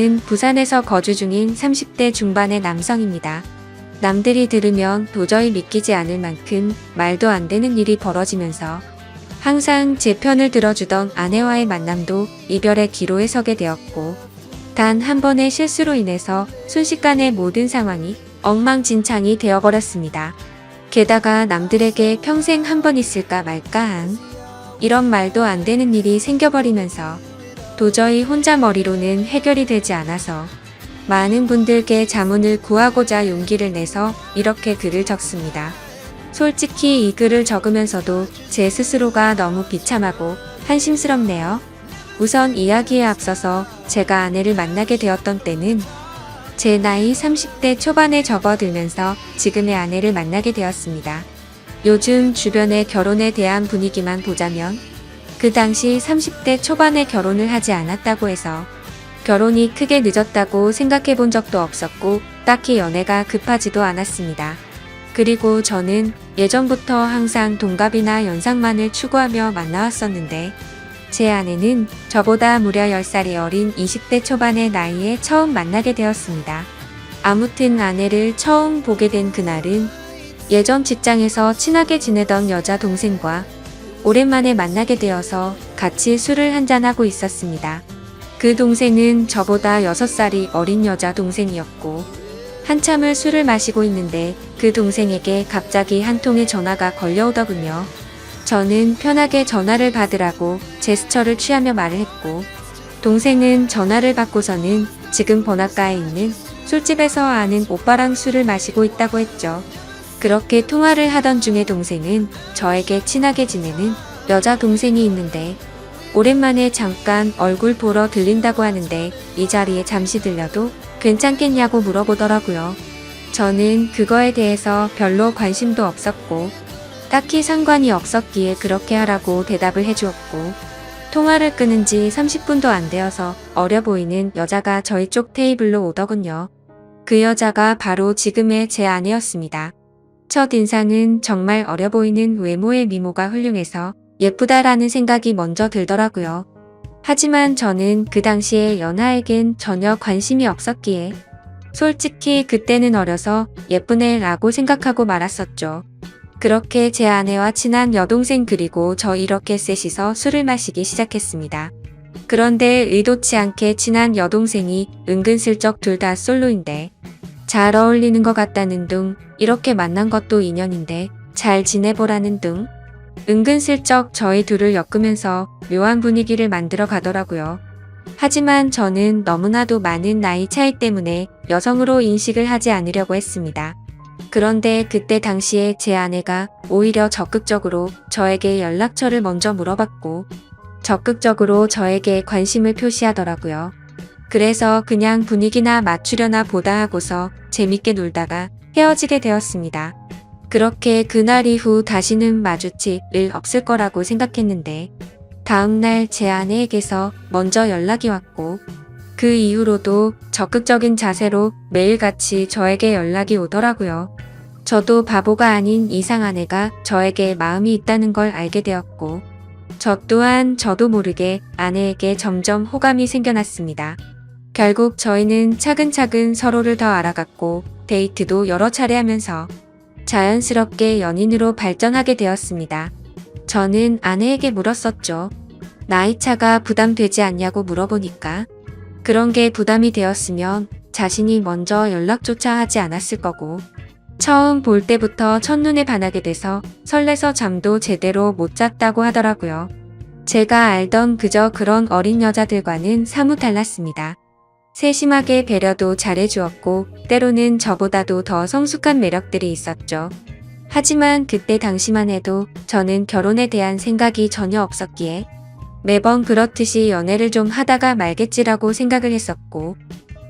는 부산에서 거주 중인 30대 중반의 남성입니다. 남들이 들으면 도저히 믿기지 않을 만큼 말도 안 되는 일이 벌어지면서 항상 제 편을 들어주던 아내와의 만남도 이별의 기로에 서게 되었고, 단 한 번의 실수로 인해서 순식간에 모든 상황이 엉망진창이 되어버렸습니다. 게다가 남들에게 평생 한 번 있을까 말까한 이런 말도 안 되는 일이 생겨버리면서 도저히 혼자 머리로는 해결이 되지 않아서 많은 분들께 자문을 구하고자 용기를 내서 이렇게 글을 적습니다. 솔직히 이 글을 적으면서도 제 스스로가 너무 비참하고 한심스럽네요. 우선 이야기에 앞서서 제가 아내를 만나게 되었던 때는 제 나이 30대 초반에 접어들면서 지금의 아내를 만나게 되었습니다. 요즘 주변의 결혼에 대한 분위기만 보자면 그 당시 30대 초반에 결혼을 하지 않았다고 해서 결혼이 크게 늦었다고 생각해 본 적도 없었고 딱히 연애가 급하지도 않았습니다. 그리고 저는 예전부터 항상 동갑이나 연상만을 추구하며 만나왔었는데 제 아내는 저보다 무려 10살이 어린 20대 초반의 나이에 처음 만나게 되었습니다. 아무튼 아내를 처음 보게 된 그날은 예전 직장에서 친하게 지내던 여자 동생과 오랜만에 만나게 되어서 같이 술을 한잔하고 있었습니다. 그 동생은 저보다 6살이 어린 여자 동생이었고 한참을 술을 마시고 있는데 그 동생에게 갑자기 한 통의 전화가 걸려오더군요. 저는 편하게 전화를 받으라고 제스처를 취하며 말을 했고, 동생은 전화를 받고서는 지금 번화가에 있는 술집에서 아는 오빠랑 술을 마시고 있다고 했죠. 그렇게 통화를 하던 중에 동생은 저에게 친하게 지내는 여자 동생이 있는데 오랜만에 잠깐 얼굴 보러 들린다고 하는데 이 자리에 잠시 들려도 괜찮겠냐고 물어보더라고요. 저는 그거에 대해서 별로 관심도 없었고 딱히 상관이 없었기에 그렇게 하라고 대답을 해주었고, 통화를 끊은 지 30분도 안 되어서 어려 보이는 여자가 저희 쪽 테이블로 오더군요. 그 여자가 바로 지금의 제 아내였습니다. 첫인상은 정말 어려 보이는 외모의 미모가 훌륭해서 예쁘다라는 생각이 먼저 들더라고요. 하지만 저는 그 당시에 연하에겐 전혀 관심이 없었기에 솔직히 그때는 어려서 예쁘네 라고 생각하고 말았었죠. 그렇게 제 아내와 친한 여동생 그리고 저 이렇게 셋이서 술을 마시기 시작했습니다. 그런데 의도치 않게 친한 여동생이 은근슬쩍 둘 다 솔로인데 잘 어울리는 것 같다는 둥, 이렇게 만난 것도 인연인데 잘 지내보라는 둥, 은근슬쩍 저희 둘을 엮으면서 묘한 분위기를 만들어 가더라고요. 하지만 저는 너무나도 많은 나이 차이 때문에 여성으로 인식을 하지 않으려고 했습니다. 그런데 그때 당시에 제 아내가 오히려 적극적으로 저에게 연락처를 먼저 물어봤고 적극적으로 저에게 관심을 표시하더라고요. 그래서 그냥 분위기나 맞추려나 보다 하고서 재밌게 놀다가 헤어지게 되었습니다. 그렇게 그날 이후 다시는 마주칠 일 없을 거라고 생각했는데 다음날 제 아내에게서 먼저 연락이 왔고 그 이후로도 적극적인 자세로 매일같이 저에게 연락이 오더라고요. 저도 바보가 아닌 이상 아내가 저에게 마음이 있다는 걸 알게 되었고 저 또한 저도 모르게 아내에게 점점 호감이 생겨났습니다. 결국 저희는 차근차근 서로를 더 알아갔고 데이트도 여러 차례 하면서 자연스럽게 연인으로 발전하게 되었습니다. 저는 아내에게 물었었죠. 나이차가 부담되지 않냐고 물어보니까 그런 게 부담이 되었으면 자신이 먼저 연락조차 하지 않았을 거고 처음 볼 때부터 첫눈에 반하게 돼서 설레서 잠도 제대로 못 잤다고 하더라고요. 제가 알던 그저 그런 어린 여자들과는 사뭇 달랐습니다. 세심하게 배려도 잘해주었고 때로는 저보다도 더 성숙한 매력들이 있었죠. 하지만 그때 당시만 해도 저는 결혼에 대한 생각이 전혀 없었기에 매번 그렇듯이 연애를 좀 하다가 말겠지라고 생각을 했었고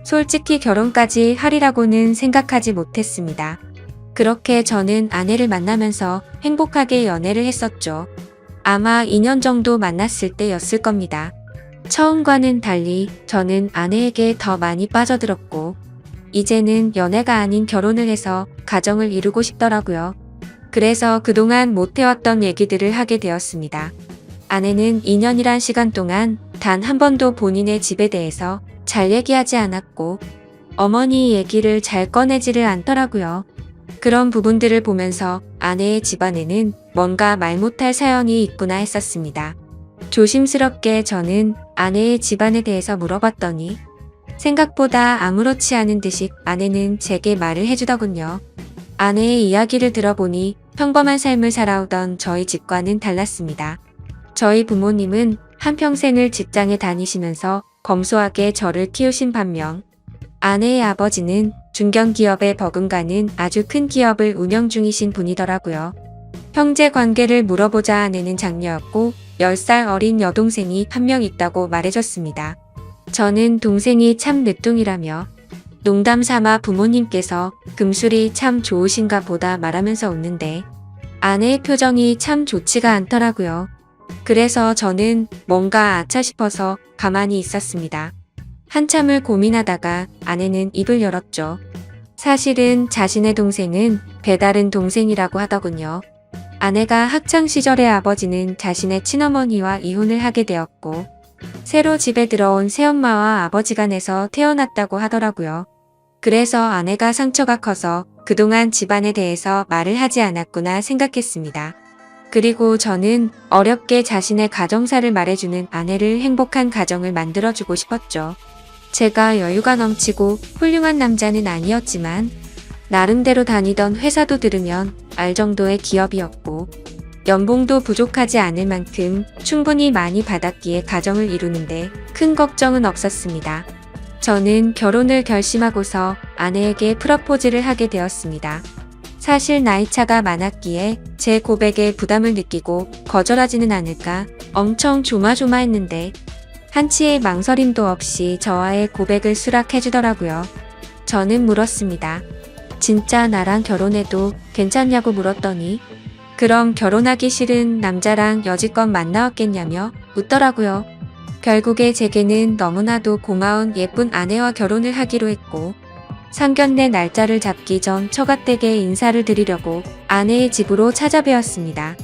솔직히 결혼까지 하리라고는 생각하지 못했습니다. 그렇게 저는 아내를 만나면서 행복하게 연애를 했었죠. 아마 2년 정도 만났을 때였을 겁니다. 처음과는 달리 저는 아내에게 더 많이 빠져들었고 이제는 연애가 아닌 결혼을 해서 가정을 이루고 싶더라고요. 그래서 그동안 못해왔던 얘기들을 하게 되었습니다. 아내는 2년이란 시간 동안 단 한 번도 본인의 집에 대해서 잘 얘기하지 않았고 어머니 얘기를 잘 꺼내지를 않더라고요. 그런 부분들을 보면서 아내의 집안에는 뭔가 말 못할 사연이 있구나 했었습니다. 조심스럽게 저는 아내의 집안에 대해서 물어봤더니 생각보다 아무렇지 않은 듯이 아내는 제게 말을 해주더군요. 아내의 이야기를 들어보니 평범한 삶을 살아오던 저희 집과는 달랐습니다. 저희 부모님은 한평생을 직장에 다니시면서 검소하게 저를 키우신 반면 아내의 아버지는 중견기업에 버금가는 아주 큰 기업을 운영 중이신 분이더라고요. 형제 관계를 물어보자 아내는 장녀였고 10살 어린 여동생이 한 명 있다고 말해줬습니다. 저는 동생이 참 늦둥이라며 농담 삼아 부모님께서 금술이 참 좋으신가 보다 말하면서 웃는데 아내의 표정이 참 좋지가 않더라고요. 그래서 저는 뭔가 아차 싶어서 가만히 있었습니다. 한참을 고민하다가 아내는 입을 열었죠. 사실은 자신의 동생은 배다른 동생이라고 하더군요. 아내가 학창시절의 아버지는 자신의 친어머니와 이혼을 하게 되었고 새로 집에 들어온 새엄마와 아버지가 내서 태어났다고 하더라고요. 그래서 아내가 상처가 커서 그동안 집안에 대해서 말을 하지 않았구나 생각했습니다. 그리고 저는 어렵게 자신의 가정사를 말해주는 아내를 행복한 가정을 만들어주고 싶었죠. 제가 여유가 넘치고 훌륭한 남자는 아니었지만 나름대로 다니던 회사도 들으면 알 정도의 기업이었고 연봉도 부족하지 않을 만큼 충분히 많이 받았기에 가정을 이루는데 큰 걱정은 없었습니다. 저는 결혼을 결심하고서 아내에게 프러포즈를 하게 되었습니다. 사실 나이차가 많았기에 제 고백에 부담을 느끼고 거절하지는 않을까 엄청 조마조마했는데 한치의 망설임도 없이 저와의 고백을 수락해주더라고요. 저는 물었습니다. 진짜 나랑 결혼해도 괜찮냐고 물었더니 그럼 결혼하기 싫은 남자랑 여지껏 만나왔겠냐며 웃더라고요. 결국에 제게는 너무나도 고마운 예쁜 아내와 결혼을 하기로 했고 상견례 날짜를 잡기 전 처가댁에 인사를 드리려고 아내의 집으로 찾아뵈었습니다.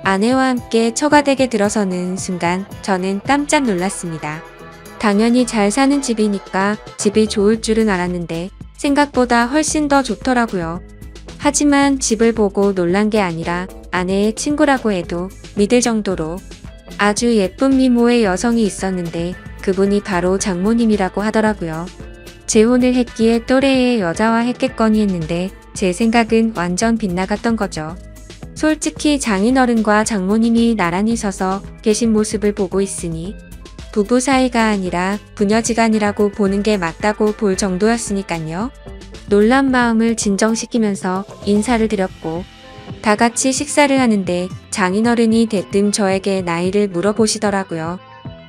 아내와 함께 처가댁에 들어서는 순간 저는 깜짝 놀랐습니다. 당연히 잘 사는 집이니까 집이 좋을 줄은 알았는데 생각보다 훨씬 더 좋더라고요. 하지만 집을 보고 놀란 게 아니라 아내의 친구라고 해도 믿을 정도로 아주 예쁜 미모의 여성이 있었는데 그분이 바로 장모님이라고 하더라고요. 재혼을 했기에 또래의 여자와 했겠거니 했는데 제 생각은 완전 빗나갔던 거죠. 솔직히 장인어른과 장모님이 나란히 서서 계신 모습을 보고 있으니 부부 사이가 아니라 부녀지간이라고 보는 게 맞다고 볼 정도였으니깐요. 놀란 마음을 진정시키면서 인사를 드렸고 다 같이 식사를 하는데 장인어른이 대뜸 저에게 나이를 물어보시더라고요.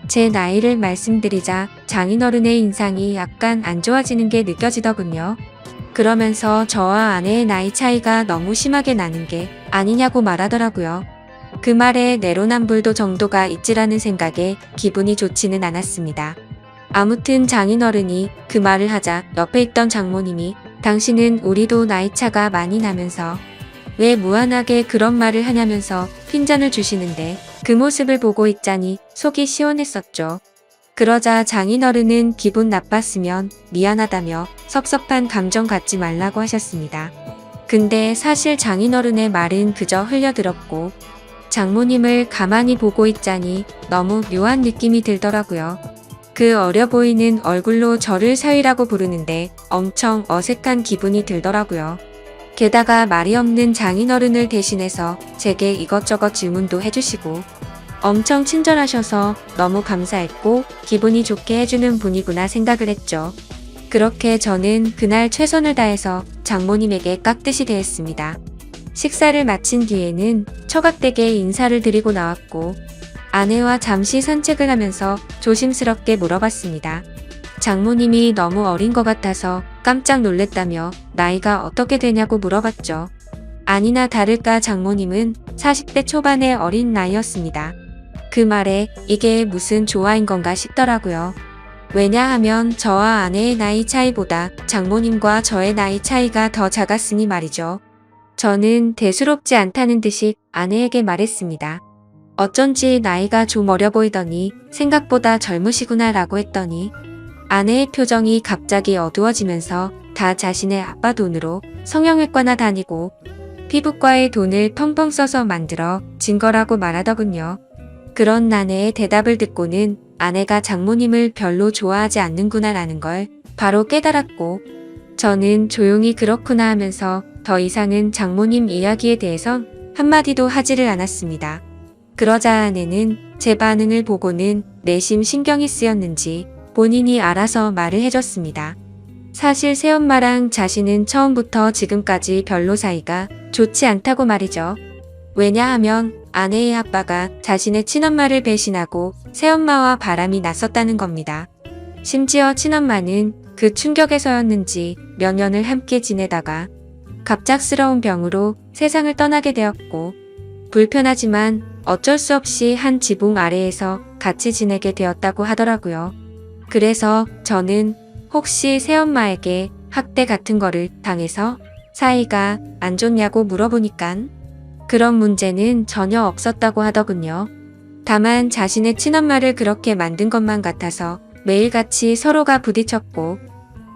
제 나이를 말씀드리자 장인어른의 인상이 약간 안 좋아지는 게 느껴지더군요. 그러면서 저와 아내의 나이 차이가 너무 심하게 나는 게 아니냐고 말하더라고요. 그 말에 내로남불도 정도가 있지라는 생각에 기분이 좋지는 않았습니다. 아무튼 장인어른이 그 말을 하자 옆에 있던 장모님이 당신은 우리도 나이차가 많이 나면서 왜 무한하게 그런 말을 하냐면서 핀잔을 주시는데 그 모습을 보고 있자니 속이 시원했었죠. 그러자 장인어른은 기분 나빴으면 미안하다며 섭섭한 감정 갖지 말라고 하셨습니다. 근데 사실 장인어른의 말은 그저 흘려들었고 장모님을 가만히 보고 있자니 너무 묘한 느낌이 들더라고요. 그 어려 보이는 얼굴로 저를 사위라고 부르는데 엄청 어색한 기분이 들더라고요. 게다가 말이 없는 장인어른을 대신해서 제게 이것저것 질문도 해주시고 엄청 친절하셔서 너무 감사했고 기분이 좋게 해주는 분이구나 생각을 했죠. 그렇게 저는 그날 최선을 다해서 장모님에게 깍듯이 대했습니다. 식사를 마친 뒤에는 처갓댁에 인사를 드리고 나왔고 아내와 잠시 산책을 하면서 조심스럽게 물어봤습니다. 장모님이 너무 어린 것 같아서 깜짝 놀랬다며 나이가 어떻게 되냐고 물어봤죠. 아니나 다를까 장모님은 40대 초반의 어린 나이였습니다. 그 말에 이게 무슨 조화인 건가 싶더라고요. 왜냐하면 저와 아내의 나이 차이보다 장모님과 저의 나이 차이가 더 작았으니 말이죠. 저는 대수롭지 않다는 듯이 아내에게 말했습니다. 어쩐지 나이가 좀 어려 보이더니 생각보다 젊으시구나 라고 했더니 아내의 표정이 갑자기 어두워지면서 다 자신의 아빠 돈으로 성형외과나 다니고 피부과에 돈을 펑펑 써서 만들어 진 거라고 말하더군요. 그런 아내의 대답을 듣고는 아내가 장모님을 별로 좋아하지 않는구나 라는 걸 바로 깨달았고 저는 조용히 그렇구나 하면서 더 이상은 장모님 이야기에 대해선 한마디도 하지를 않았습니다. 그러자 아내는 제 반응을 보고는 내심 신경이 쓰였는지 본인이 알아서 말을 해줬습니다. 사실 새엄마랑 자신은 처음부터 지금까지 별로 사이가 좋지 않다고 말이죠. 왜냐하면 아내의 아빠가 자신의 친엄마를 배신하고 새엄마와 바람이 났었다는 겁니다. 심지어 친엄마는 그 충격에서였는지 몇 년을 함께 지내다가 갑작스러운 병으로 세상을 떠나게 되었고 불편하지만 어쩔 수 없이 한 지붕 아래에서 같이 지내게 되었다고 하더라고요. 그래서 저는 혹시 새엄마에게 학대 같은 거를 당해서 사이가 안 좋냐고 물어보니깐 그런 문제는 전혀 없었다고 하더군요. 다만 자신의 친엄마를 그렇게 만든 것만 같아서 매일같이 서로가 부딪혔고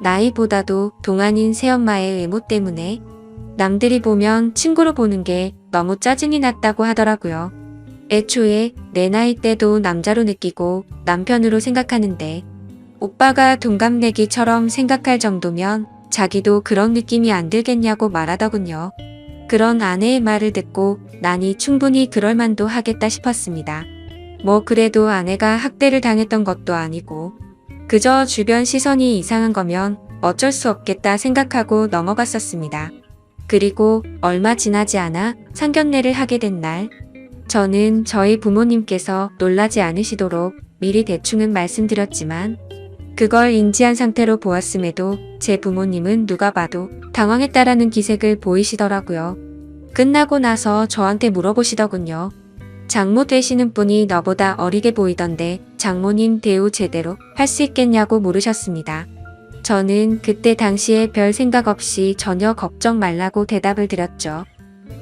나이보다도 동안인 새엄마의 외모 때문에 남들이 보면 친구로 보는 게 너무 짜증이 났다고 하더라고요. 애초에 내 나이 때도 남자로 느끼고 남편으로 생각하는데 오빠가 동갑내기처럼 생각할 정도면 자기도 그런 느낌이 안 들겠냐고 말하더군요. 그런 아내의 말을 듣고 나니 충분히 그럴 만도 하겠다 싶었습니다. 뭐 그래도 아내가 학대를 당했던 것도 아니고 그저 주변 시선이 이상한 거면 어쩔 수 없겠다 생각하고 넘어갔었습니다. 그리고 얼마 지나지 않아 상견례를 하게 된 날, 저는 저희 부모님께서 놀라지 않으시도록 미리 대충은 말씀드렸지만 그걸 인지한 상태로 보았음에도 제 부모님은 누가 봐도 당황했다라는 기색을 보이시더라고요. 끝나고 나서 저한테 물어보시더군요. 장모 되시는 분이 너보다 어리게 보이던데 장모님 대우 제대로 할 수 있겠냐고 물으셨습니다. 저는 그때 당시에 별 생각 없이 전혀 걱정 말라고 대답을 드렸죠.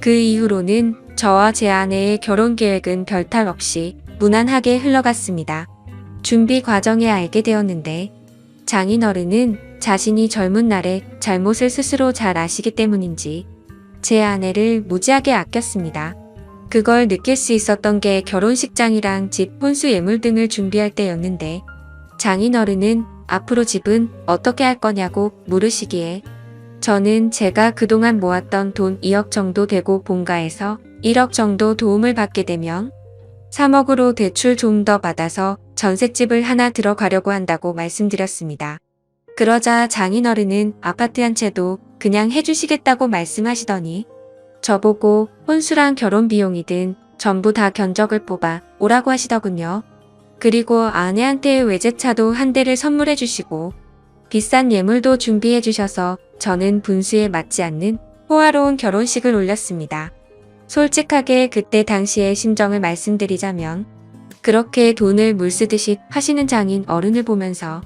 그 이후로는 저와 제 아내의 결혼 계획은 별탈 없이 무난하게 흘러갔습니다. 준비 과정에 알게 되었는데 장인어른은 자신이 젊은 날에 잘못을 스스로 잘 아시기 때문인지 제 아내를 무지하게 아꼈습니다. 그걸 느낄 수 있었던 게 결혼식장이랑 집 혼수 예물 등을 준비할 때였는데 장인어른은 앞으로 집은 어떻게 할 거냐고 물으시기에 저는 제가 그동안 모았던 돈 2억 정도 되고 본가에서 1억 정도 도움을 받게 되면 3억으로 대출 좀 더 받아서 전셋집을 하나 들어가려고 한다고 말씀드렸습니다. 그러자 장인어른은 아파트 한 채도 그냥 해주시겠다고 말씀하시더니 저보고 혼수랑 결혼 비용이든 전부 다 견적을 뽑아 오라고 하시더군요. 그리고 아내한테 외제차도 한 대를 선물해 주시고 비싼 예물도 준비해 주셔서 저는 분수에 맞지 않는 호화로운 결혼식을 올렸습니다. 솔직하게 그때 당시의 심정을 말씀드리자면 그렇게 돈을 물쓰듯이 하시는 장인 어른을 보면서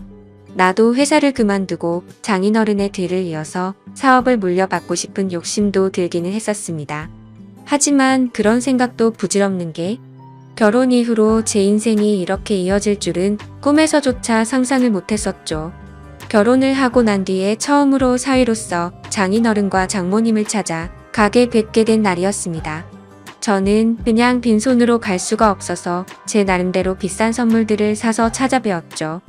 나도 회사를 그만두고 장인 어른의 뒤를 이어서 사업을 물려받고 싶은 욕심도 들기는 했었습니다. 하지만 그런 생각도 부질없는 게 결혼 이후로 제 인생이 이렇게 이어질 줄은 꿈에서조차 상상을 못했었죠. 결혼을 하고 난 뒤에 처음으로 사위로서 장인어른과 장모님을 찾아 가게 뵙게 된 날이었습니다. 저는 그냥 빈손으로 갈 수가 없어서 제 나름대로 비싼 선물들을 사서 찾아뵈었죠.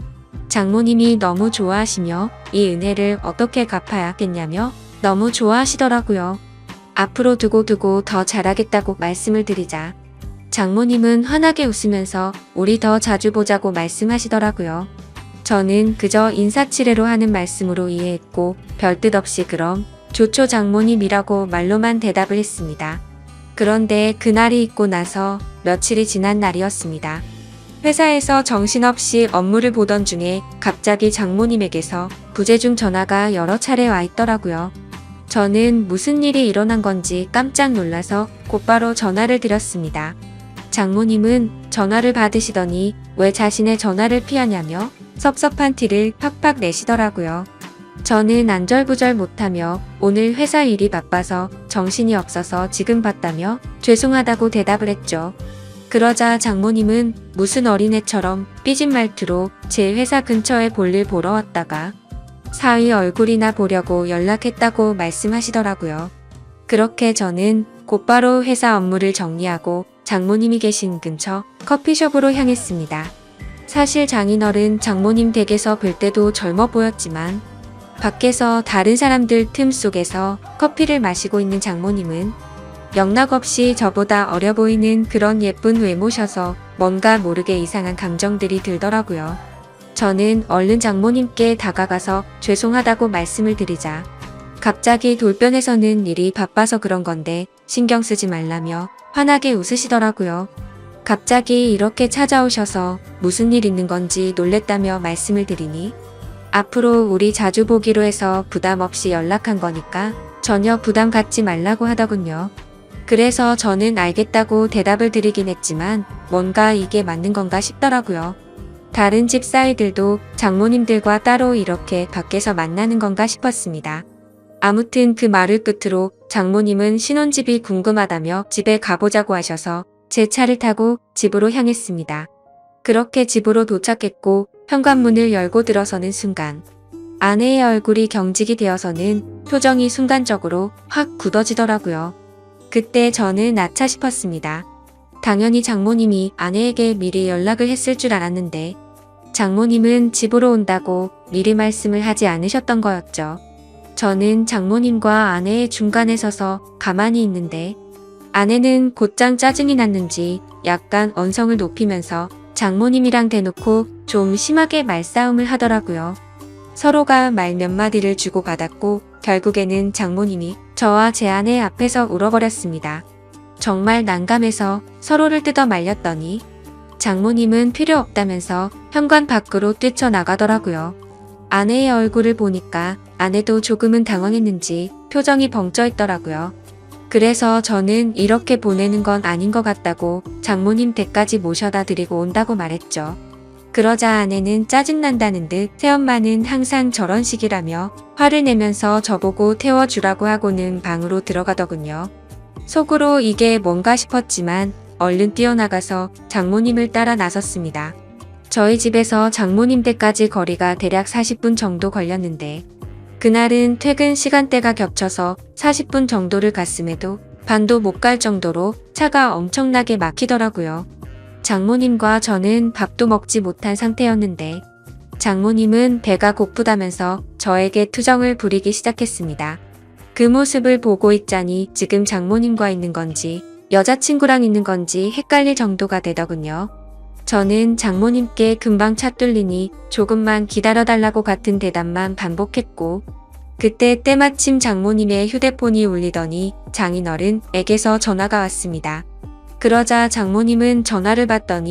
장모님이 너무 좋아하시며 이 은혜를 어떻게 갚아야겠냐며 너무 좋아하시더라고요. 앞으로 두고 더 잘하겠다고 말씀을 드리자 장모님은 환하게 웃으면서 우리 더 자주 보자고 말씀하시더라고요. 저는 그저 인사치레로 하는 말씀으로 이해했고 별뜻 없이 그럼 좋죠 장모님이라고 말로만 대답을 했습니다. 그런데 그날이 있고 나서 며칠이 지난 날이었습니다. 회사에서 정신없이 업무를 보던 중에 갑자기 장모님에게서 부재중 전화가 여러 차례 와 있더라고요. 저는 무슨 일이 일어난 건지 깜짝 놀라서 곧바로 전화를 드렸습니다. 장모님은 전화를 받으시더니 왜 자신의 전화를 피하냐며 섭섭한 티를 팍팍 내시더라고요. 저는 안절부절 못하며 오늘 회사 일이 바빠서 정신이 없어서 지금 봤다며 죄송하다고 대답을 했죠. 그러자 장모님은 무슨 어린애처럼 삐진 말투로 제 회사 근처에 볼일 보러 왔다가 사위 얼굴이나 보려고 연락했다고 말씀하시더라고요. 그렇게 저는 곧바로 회사 업무를 정리하고 장모님이 계신 근처 커피숍으로 향했습니다. 사실 장인어른 장모님 댁에서 뵐 때도 젊어 보였지만 밖에서 다른 사람들 틈 속에서 커피를 마시고 있는 장모님은 영락없이 저보다 어려 보이는 그런 예쁜 외모셔서 뭔가 모르게 이상한 감정들이 들더라고요. 저는 얼른 장모님께 다가가서 죄송하다고 말씀을 드리자 갑자기 돌변해서는 일이 바빠서 그런 건데 신경 쓰지 말라며 환하게 웃으시더라고요. 갑자기 이렇게 찾아오셔서 무슨 일 있는 건지 놀랬다며 말씀을 드리니 앞으로 우리 자주 보기로 해서 부담 없이 연락한 거니까 전혀 부담 갖지 말라고 하더군요. 그래서 저는 알겠다고 대답을 드리긴 했지만 뭔가 이게 맞는 건가 싶더라고요. 다른 집 사위들도 장모님들과 따로 이렇게 밖에서 만나는 건가 싶었습니다. 아무튼 그 말을 끝으로 장모님은 신혼집이 궁금하다며 집에 가보자고 하셔서 제 차를 타고 집으로 향했습니다. 그렇게 집으로 도착했고 현관문을 열고 들어서는 순간 아내의 얼굴이 경직이 되어서는 표정이 순간적으로 확 굳어지더라고요. 그때 저는 아차 싶었습니다. 당연히 장모님이 아내에게 미리 연락을 했을 줄 알았는데 장모님은 집으로 온다고 미리 말씀을 하지 않으셨던 거였죠. 저는 장모님과 아내의 중간에 서서 가만히 있는데 아내는 곧장 짜증이 났는지 약간 언성을 높이면서 장모님이랑 대놓고 좀 심하게 말싸움을 하더라고요. 서로가 말 몇 마디를 주고받았고 결국에는 장모님이 저와 제 아내 앞에서 울어버렸습니다. 정말 난감해서 서로를 뜯어 말렸더니 장모님은 필요 없다면서 현관 밖으로 뛰쳐나가더라고요. 아내의 얼굴을 보니까 아내도 조금은 당황했는지 표정이 벙쪄 있더라고요. 그래서 저는 이렇게 보내는 건 아닌 것 같다고 장모님 댁까지 모셔다 드리고 온다고 말했죠. 그러자 아내는 짜증난다는 듯 새엄마는 항상 저런 식이라며 화를 내면서 저보고 태워주라고 하고는 방으로 들어가더군요. 속으로 이게 뭔가 싶었지만 얼른 뛰어나가서 장모님을 따라 나섰습니다. 저희 집에서 장모님 댁까지 거리가 대략 40분 정도 걸렸는데 그날은 퇴근 시간대가 겹쳐서 40분 정도를 갔음에도 반도 못 갈 정도로 차가 엄청나게 막히더라고요. 장모님과 저는 밥도 먹지 못한 상태였는데 장모님은 배가 고프다면서 저에게 투정을 부리기 시작했습니다. 그 모습을 보고 있자니 지금 장모님과 있는 건지 여자친구랑 있는 건지 헷갈릴 정도가 되더군요. 저는 장모님께 금방 차 뚫리니 조금만 기다려달라고 같은 대답만 반복했고 그때 때마침 장모님의 휴대폰이 울리더니 장인어른에게서 전화가 왔습니다. 그러자 장모님은 전화를 받더니